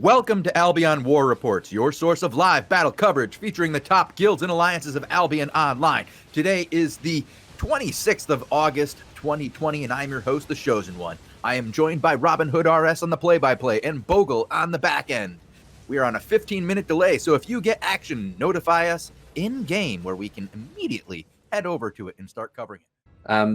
Welcome to Albion War Reports, your source of live battle coverage featuring the top guilds and alliances of Albion Online. Today is the 26th of August, 2020, and I'm your host, the Shozen one. I am joined by Robinhoodrs on the play-by-play and Bogul on the back end. We are on a 15-minute delay, so if you get action, notify us in-game where we can immediately head over to it and start covering it.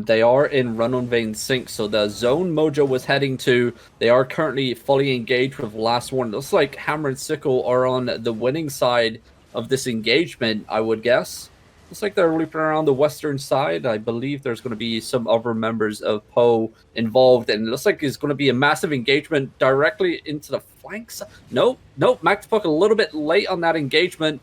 They are in Run on Vein Sync, so the zone Mojo was heading to, they are currently fully engaged with Last One. Looks like Hammer and Sickle are on the winning side of this engagement, I would guess. Looks like they're looping around the western side. I believe there's going to be some other members of Poe involved, and it looks like it's going to be a massive engagement directly into the flanks. Nope, Mactapuck a little bit late on that engagement.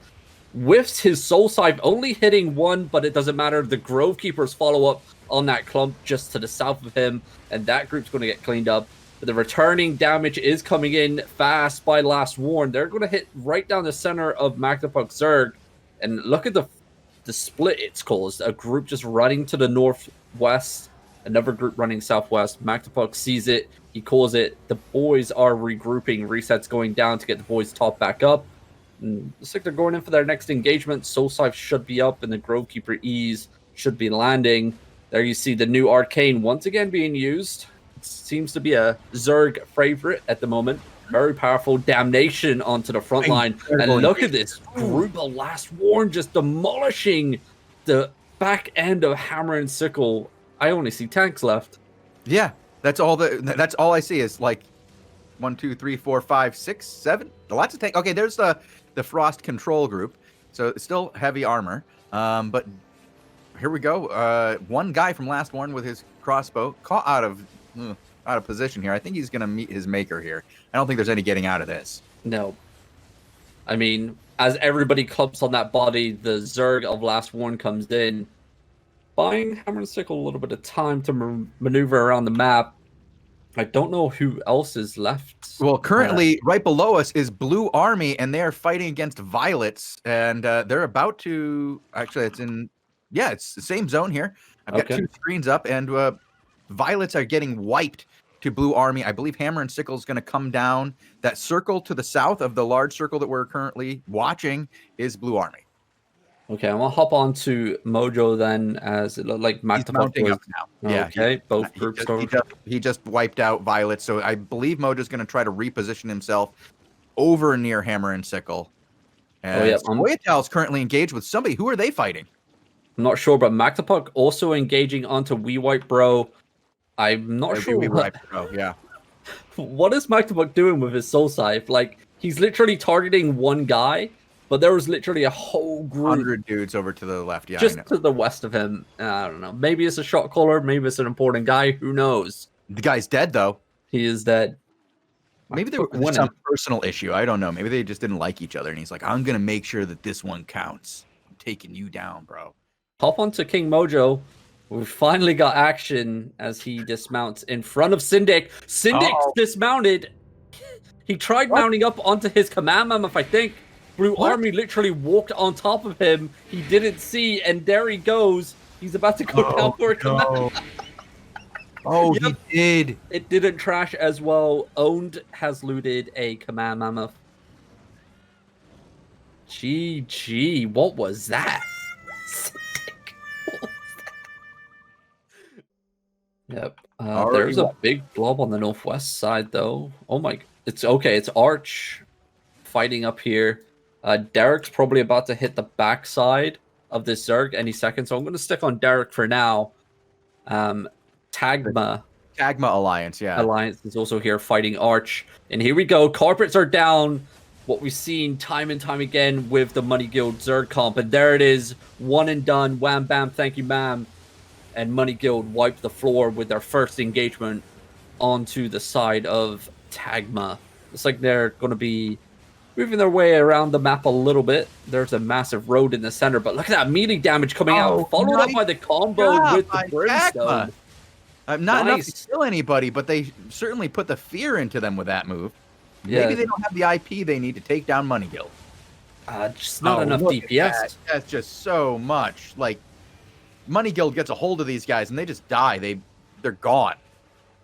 Whiffs his Soul Scythe, only hitting one, but it doesn't matter. The Grove Keepers follow up on that clump just to the south of him, and that group's going to get cleaned up. But the returning damage is coming in fast by Last Warn. They're going to hit right down the center of Mactapuck Zerg, and look at the split it's caused. A group just running to the northwest, another group running southwest. Mactapuck sees it, he calls it. The boys are regrouping, resets going down to get the boys top back up. And looks like they're going in for their next engagement. Soul Scythe should be up, and the Grove Keeper Ease should be landing. There you see the new Arcane once again being used. It seems to be a Zerg favorite at the moment. Very powerful Damnation onto the front line. And look at this group of Last Warn just demolishing the back end of Hammer and Sickle. I only see tanks left. Yeah, that's all I see is like 1, 2, 3, 4, 5, 6, 7. Lots of tanks. Okay, there's the Frost Control group. So it's still heavy armor. But here we go. One guy from Last Warn with his crossbow caught out of position here. I think he's going to meet his maker here. I don't think there's any getting out of this. No. I mean, as everybody clumps on that body, the Zerg of Last Warn comes in, buying Hammer and Sickle a little bit of time to maneuver around the map. I don't know who else is left. Well, currently, right below us is Blue Army, and they are fighting against Violets, and they're about to... Actually, it's the same zone here. I've got two screens up, and Violets are getting wiped to Blue Army. I believe Hammer and Sickle is going to come down. That circle to the south of the large circle that we're currently watching is Blue Army. Okay, I'm going to hop on to Mojo then, as it looked like Mactapuck was... up now. Yeah, okay, both groups. He just wiped out Violet, so I believe Mojo's going to try to reposition himself over near Hammer and Sickle. And Voyatal's currently engaged with somebody. Who are they fighting? I'm not sure, but Mactapuck also engaging onto We White Bro. I'm not sure. Yeah. What is Mactapuck doing with his Soul Scythe? Like, he's literally targeting one guy, but there was literally a whole group. 100 dudes over to the left, yeah. Just to the west of him. I don't know. Maybe it's a shot caller. Maybe it's an important guy. Who knows? The guy's dead, though. He is dead. Maybe there was some personal issue. I don't know. Maybe they just didn't like each other, and he's like, I'm going to make sure that this one counts. I'm taking you down, bro. Hop on to King Mojo. We finally got action as he dismounts in front of Syndic. Syndic's dismounted. He tried mounting up onto his command mammoth, I think. Blue Army literally walked on top of him. He didn't see, and there he goes. He's about to go down for a command. He did. It didn't trash as well. Owned has looted a command mammoth. GG. What was that? Yep. There's a big blob on the northwest side, though. Oh my! It's okay. It's Arch fighting up here. Derek's probably about to hit the backside of this Zerg any second, so I'm going to stick on Derek for now. Tagma Alliance, yeah. Alliance is also here fighting Arch, and here we go. Carpets are down. What we've seen time and time again with the Money Guild Zerg comp, and there it is, one and done. Wham bam, thank you, ma'am. And Money Guild wiped the floor with their first engagement onto the side of Tagma. It's like they're going to be moving their way around the map a little bit. There's a massive road in the center, but look at that melee damage coming out, followed up by the combo with the Brimstone. Not enough to kill anybody, but they certainly put the fear into them with that move. Yeah. Maybe they don't have the IP they need to take down Money Guild. Just not enough DPS. That's just so much. Like, Money Guild gets a hold of these guys and they just die. They're gone.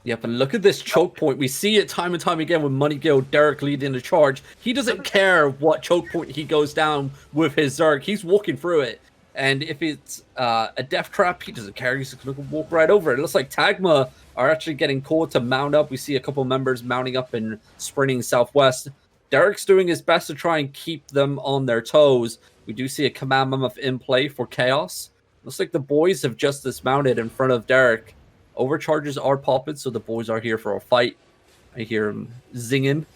Yep, and look at this choke point. We see it time and time again with Money Guild, Derek leading the charge. He doesn't care what choke point he goes down with his Zerg. He's walking through it. And if it's a death trap, he doesn't care. He's just going to walk right over it. It looks like Tagma are actually getting called to mount up. We see a couple members mounting up and sprinting southwest. Derek's doing his best to try and keep them on their toes. We do see a command mammoth in play for Chaos. Looks like the boys have just dismounted in front of Derek. Overcharges are popping, so the boys are here for a fight. I hear him zinging.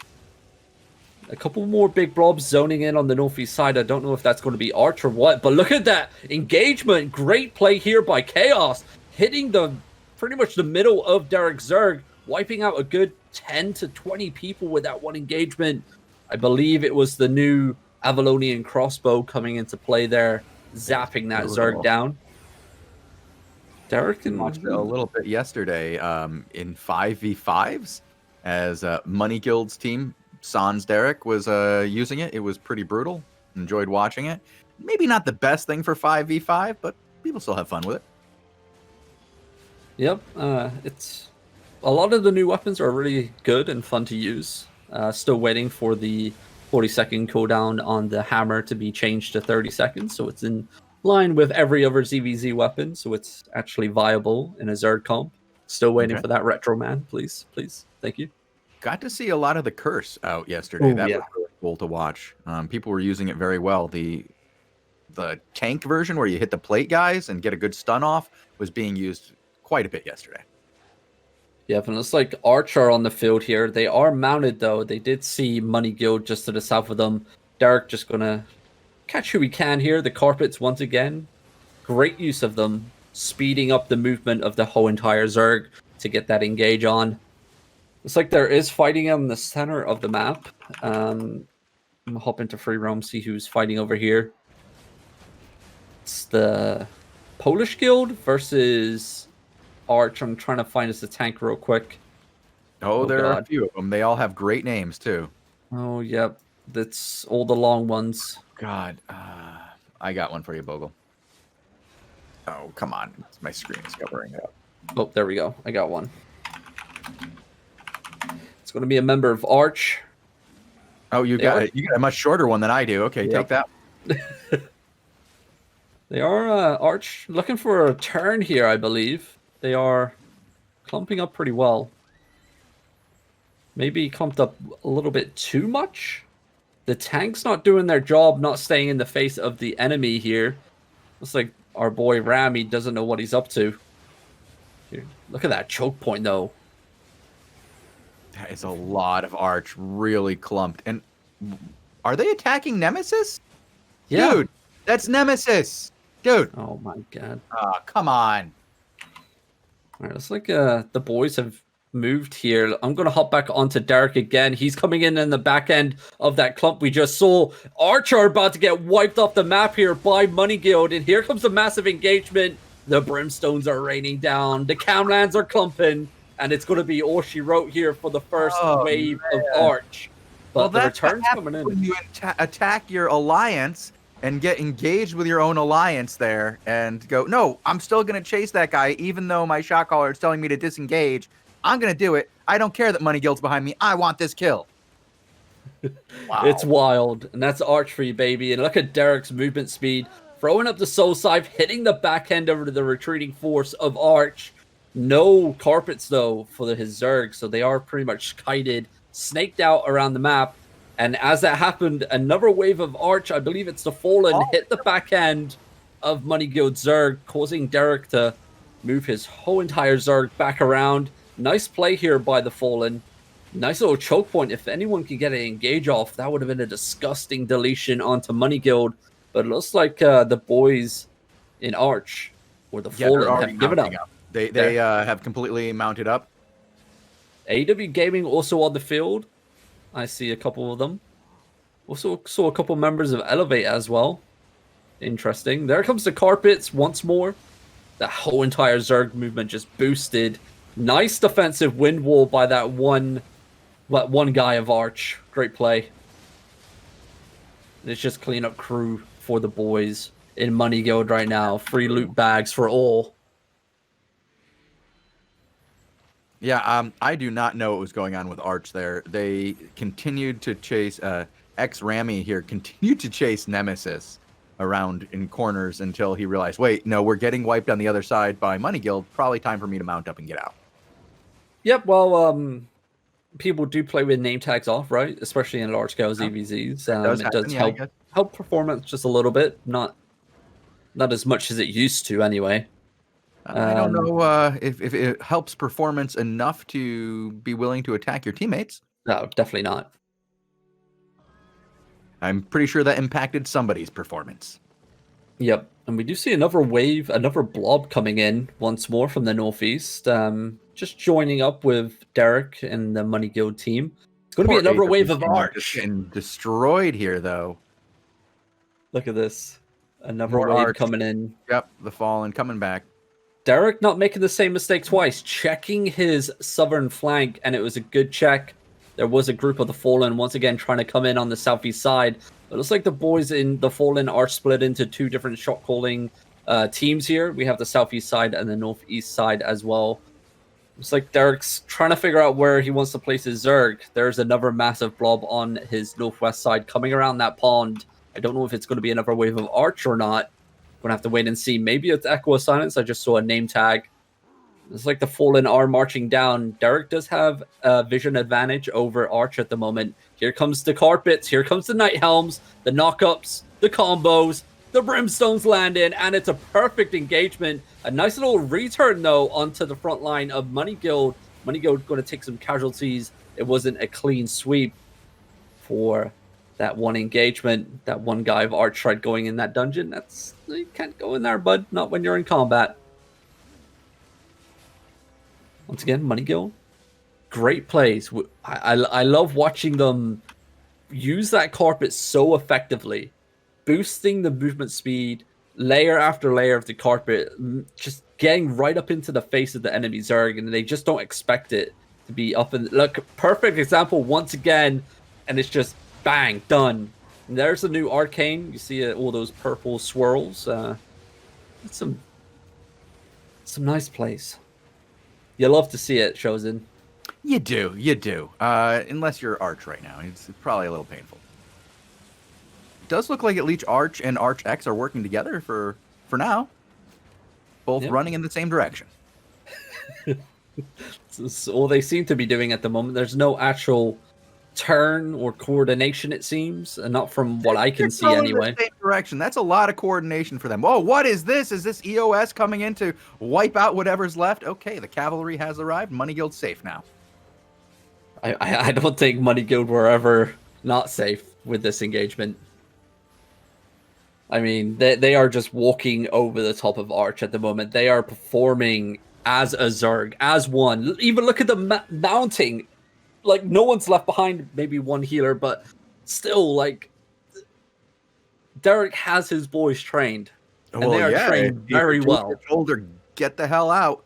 A couple more big blobs zoning in on the northeast side. I don't know if that's going to be Arch or what, but look at that engagement. Great play here by Chaos, hitting pretty much the middle of Derek Zerg, wiping out a good 10 to 20 people with that one engagement. I believe it was the new Avalonian crossbow coming into play there, zapping that Zerg down. Derek and watched a little bit yesterday in 5v5s as Money Guild's team, Sans Derek, was using it. It was pretty brutal. Enjoyed watching it. Maybe not the best thing for 5v5, but people still have fun with it. Yep, it's a lot of the new weapons are really good and fun to use. Still waiting for the 40-second cooldown on the hammer to be changed to 30 seconds, so it's in line with every other ZVZ weapon, so it's actually viable in a Zerg comp. Still waiting for that retro man, please, thank you. Got to see a lot of the curse out yesterday. Ooh, that yeah. was really cool to watch. People were using it very well. The tank version where you hit the plate guys and get a good stun off was being used quite a bit yesterday. Yeah, and it looks like Arch are on the field here. They are mounted, though. They did see Money Guild just to the south of them. Derek just going to catch who he can here. The carpets, once again, great use of them, speeding up the movement of the whole entire Zerg to get that engage on. Looks like there is fighting in the center of the map. I'm going to hop into free roam, see who's fighting over here. It's the Polish Guild versus Arch. I'm trying to find us a tank real quick. Oh, there are a few of them. They all have great names, too. Oh, yep. That's all the long ones. God, I got one for you, Bogul. Oh, come on. My screen's covering it up. Oh, there we go. I got one. It's going to be a member of Arch. Oh, you got a much shorter one than I do. Okay, take that. They are Arch looking for a turn here, I believe. They are clumping up pretty well. Maybe clumped up a little bit too much. The tank's not doing their job, not staying in the face of the enemy here. Looks like our boy Rami doesn't know what he's up to. Here, look at that choke point, though. That is a lot of Arch really clumped. And are they attacking Nemesis? Yeah. Dude, that's Nemesis. Dude. Oh, my God. Oh, come on. All right, looks like the boys have moved here. I'm going to hop back onto Derek again. He's coming in the back end of that clump we just saw. Archer about to get wiped off the map here by Money Guild. And here comes the massive engagement. The brimstones are raining down. The camlands are clumping. And it's going to be all she wrote here for the first wave of Arch. But the return's coming in. When you attack your alliance and get engaged with your own alliance there and go, no, I'm still going to chase that guy even though my shot caller is telling me to disengage. I'm going to do it. I don't care that Money Guild's behind me. I want this kill. Wow. It's wild. And that's Arch for you, baby. And look at Derek's movement speed. Throwing up the soul scythe, hitting the back end over to the retreating force of Arch. No carpets, though, for his Zerg. So they are pretty much kited, snaked out around the map. And as that happened, another wave of Arch, I believe it's the Fallen, hit the back end of Money Guild Zerg, causing Derek to move his whole entire Zerg back around. Nice play here by the Fallen. Nice little choke point. If anyone could get an engage off, that would have been a disgusting deletion onto Money Guild. But it looks like the boys in Arch, or the Fallen, have given up. They have completely mounted up. AW Gaming also on the field. I see a couple of them. Also saw a couple members of Elevate as well. Interesting. There comes the carpets once more. The whole entire Zerg movement just boosted. Nice defensive wind wall by that one guy of Arch. Great play. It's just cleanup crew for the boys in Money Guild right now. Free loot bags for all. Yeah, I do not know what was going on with Arch there. They continued to chase ex-Rami here, continued to chase Nemesis around in corners until he realized, wait, no, we're getting wiped on the other side by Money Guild. Probably time for me to mount up and get out. Yep. Well, people do play with name tags off, right? Especially in large scale Oh, ZVZs. that does It happen, does yeah, I guess. help performance just a little bit, not as much as it used to anyway. I don't know if it helps performance enough to be willing to attack your teammates. No, definitely not. I'm pretty sure that impacted somebody's performance. Yep. And we do see another wave, another blob coming in once more from the northeast. Just joining up with Derek and the Money Guild team. It's going to be another wave of Arch. Just getting destroyed here, though. Look at this. Another More wave Arch. coming in. Yep, the Fallen coming back. Derek not making the same mistake twice, checking his southern flank, and it was a good check. There was a group of the Fallen once again trying to come in on the southeast side. It looks like the boys in the Fallen are split into two different shot calling teams here. We have the southeast side and the northeast side as well. It's like Derek's trying to figure out where he wants to place his Zerg. There's another massive blob on his northwest side coming around that pond. I don't know if it's going to be another wave of Arch or not. Gonna have to wait and see. Maybe it's Echo of Silence. I just saw a name tag. It's like the Fallen are marching down. Derek does have a vision advantage over Arch at the moment. Here comes the carpets. Here comes the Night Helms, the knockups, the combos, the Brimstones land in, and it's a perfect engagement. A nice little return, though, onto the front line of Money Guild. Money Guild going to take some casualties. It wasn't a clean sweep for that one engagement. That one guy of Arch tried going in that dungeon. You can't go in there, bud. Not when you're in combat. Once again, Money Guild, great plays. I love watching them use that carpet so effectively, boosting the movement speed, layer after layer of the carpet, just getting right up into the face of the enemy Zerg, and they just don't expect it to be up. And look, perfect example once again, and it's just bang, done. And there's a new arcane. You see all those purple swirls. That's some nice plays. You love to see it, Shozen. You do. Unless you're Arch right now. It's probably a little painful. It does look like at least Arch and Arch X are working together for now. Both running in the same direction. It's all they seem to be doing at the moment. There's no actual turn or coordination, it seems, and not from what I can see anyway. In the same direction. That's a lot of coordination for them. Oh, what is this? Is this EOS coming in to wipe out whatever's left? Okay, the cavalry has arrived. Money Guild's safe now. I don't think Money Guild were ever not safe with this engagement. I mean, they are just walking over the top of Arch at the moment. They are performing as a Zerg, as one. Even look at the mounting. Like, no one's left behind, maybe one healer, but still, like, Derek has his boys trained. And they are trained very well. Shoulder, get the hell out.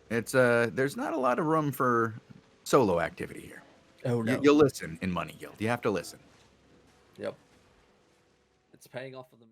It's there's not a lot of room for solo activity here. Oh, no. You'll listen in Money Guild. You have to listen. Yep. It's paying off for them.